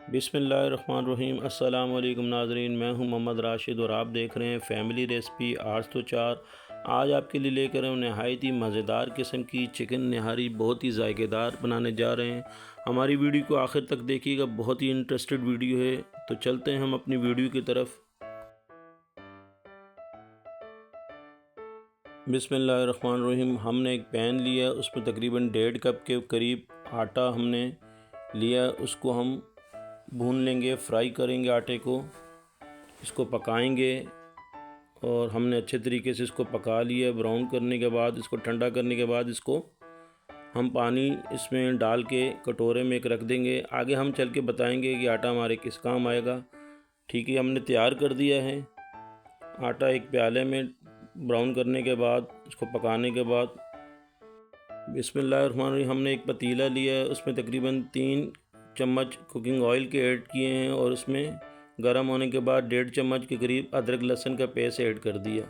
बिस्मिल्लाहिर्रहमानिर्रहीम। अस्सलाम वालेकुम नाज़रीन, मैं हूं मोहम्मद राशिद और आप देख रहे हैं फैमिली रेसिपी 804। आज आपके लिए लेकर हम नहायत ही मज़ेदार किस्म की चिकन निहारी बहुत ही जायकेदार बनाने जा रहे हैं। हमारी वीडियो को आखिर तक देखिएगा, बहुत ही इंटरेस्टेड वीडियो है। तो चलते हैं हम अपनी वीडियो की तरफ। बिस्मिल्लाहिर्रहमानिर्रहीम। हमने एक पैन लिया, उसमें तकरीबन 1.5 कप के करीब आटा हमने लिया। उसको हम भून लेंगे, फ्राई करेंगे आटे को, इसको पकाएंगे। और हमने अच्छे तरीके से इसको पका लिया। ब्राउन करने के बाद, इसको ठंडा करने के बाद, इसको हम पानी इसमें डाल के कटोरे में एक रख देंगे। आगे हम चल के बताएंगे कि आटा हमारे किस काम आएगा। ठीक है, हमने तैयार कर दिया है आटा एक प्याले में। ब्राउन करने के बाद, इसको पकाने के बाद, बिस्मिल्लाहिर्रहमानिर्रहीम, हमने एक पतीला लिया है। उसमें तकरीबन 3 चम्मच कुकिंग ऑयल के ऐड किए हैं और उसमें गर्म होने के बाद 1.5 चम्मच के करीब अदरक लहसुन का पेस्ट ऐड कर दिया।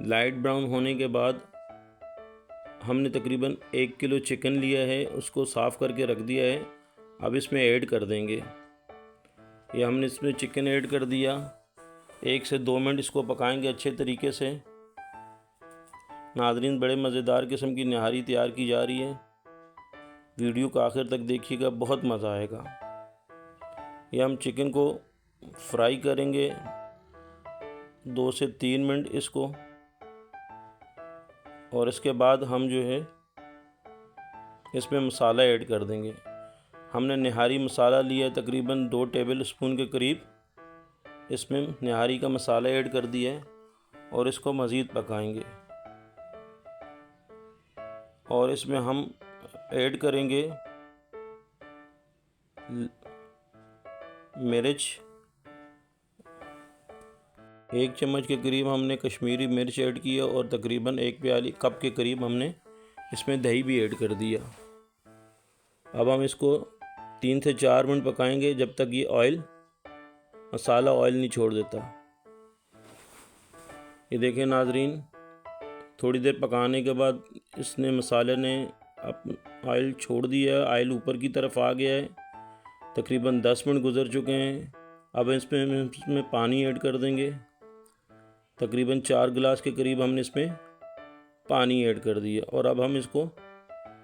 लाइट ब्राउन होने के बाद हमने तकरीबन 1 किलो चिकन लिया है, उसको साफ़ करके रख दिया है। अब इसमें ऐड कर देंगे। ये हमने इसमें चिकन ऐड कर दिया। 1 से 2 मिनट इसको पकाएंगे अच्छे तरीके से। नाज़रीन, बड़े मज़ेदार किस्म की निहारी तैयार की जा रही है। वीडियो को आखिर तक देखिएगा, बहुत मज़ा आएगा। यह हम चिकन को फ्राई करेंगे 2 से 3 मिनट इसको। और इसके बाद हम जो है इसमें मसाला ऐड कर देंगे। हमने निहारी मसाला लिया तकरीबन 2 टेबल स्पून के करीब। इसमें निहारी का मसाला ऐड कर दिया है और इसको मज़ीद पकाएंगे। और इसमें हम ऐड करेंगे मिर्च। 1 चम्मच के करीब हमने कश्मीरी मिर्च ऐड किया और तकरीबन 1 प्याली कप के करीब हमने इसमें दही भी ऐड कर दिया। अब हम इसको 3 से 4 मिनट पकाएंगे जब तक ये मसाला ऑयल नहीं छोड़ देता। ये देखें नाजरीन, थोड़ी देर पकाने के बाद इसने मसाले ने ऑयल छोड़ दिया है, ऑयल ऊपर की तरफ आ गया है। तकरीबन 10 मिनट गुजर चुके हैं। अब इसमें पानी ऐड कर देंगे। तकरीबन 4 गिलास के करीब हमने इसमें पानी ऐड कर दिया और अब हम इसको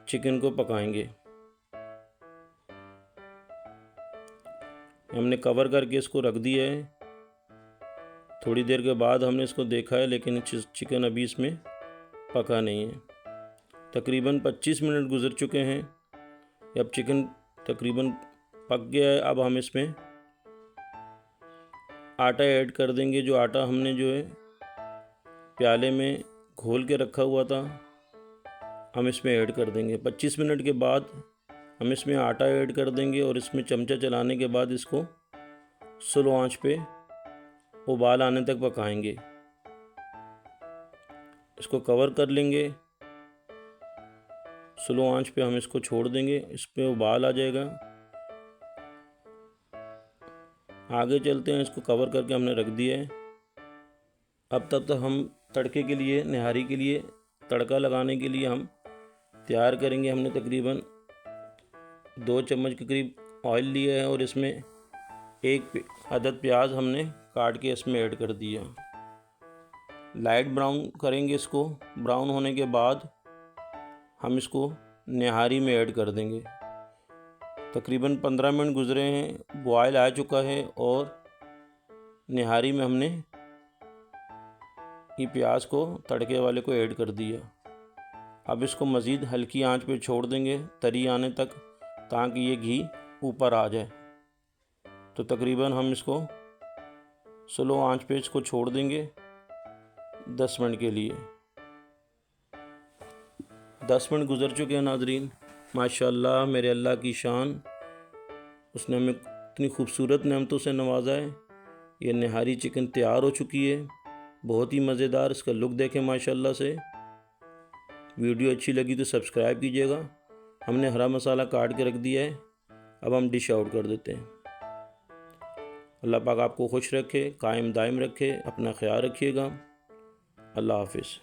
चिकन को पकाएंगे। हमने कवर करके इसको रख दिया है। थोड़ी देर के बाद हमने इसको देखा है, लेकिन चिकन अभी इसमें पका नहीं है। तकरीबन 25 मिनट गुजर चुके हैं। अब चिकन तकरीबन पक गया है। अब हम इसमें आटा ऐड कर देंगे। जो आटा हमने जो है प्याले में घोल के रखा हुआ था, हम इसमें ऐड कर देंगे। 25 मिनट के बाद हम इसमें आटा ऐड कर देंगे और इसमें चमचा चलाने के बाद इसको स्लो आंच पे उबाल आने तक पकाएंगे। इसको कवर कर लेंगे। स्लो आंच पे हम इसको छोड़ देंगे, इस पे उबाल आ जाएगा। आगे चलते हैं। इसको कवर करके हमने रख दिया है। अब तब तक हम तड़के के लिए, निहारी के लिए तड़का लगाने के लिए हम तैयार करेंगे। हमने तकरीबन 2 चम्मच के करीब ऑयल लिया है और इसमें 1 अदद प्याज हमने काट के इसमें ऐड कर दिया। लाइट ब्राउन करेंगे इसको। ब्राउन होने के बाद हम इसको निहारी में ऐड कर देंगे। तकरीबन 15 मिनट गुजरे हैं, बॉयल आ चुका है और निहारी में हमने ये प्याज को, तड़के वाले को ऐड कर दिया। अब इसको मज़ीद हल्की आंच पे छोड़ देंगे तरी आने तक, ताकि ये घी ऊपर आ जाए। तो तकरीबन हम इसको स्लो आंच पे इसको छोड़ देंगे 10 मिनट के लिए। 10 मिनट गुजर चुके हैं नाजरीन। माशाल्लाह, मेरे अल्लाह की शान, उसने हमें इतनी खूबसूरत नेमतों से नवाजा है। ये निहारी चिकन तैयार हो चुकी है, बहुत ही मज़ेदार। इसका लुक देखें माशाल्लाह से। वीडियो अच्छी लगी तो सब्सक्राइब कीजिएगा। हमने हरा मसाला काट के रख दिया है। अब हम डिश आउट कर देते हैं। अल्लाह पाक आपको खुश रखे, कायम दायम रखे। अपना ख्याल रखिएगा। अल्लाह हाफिज़।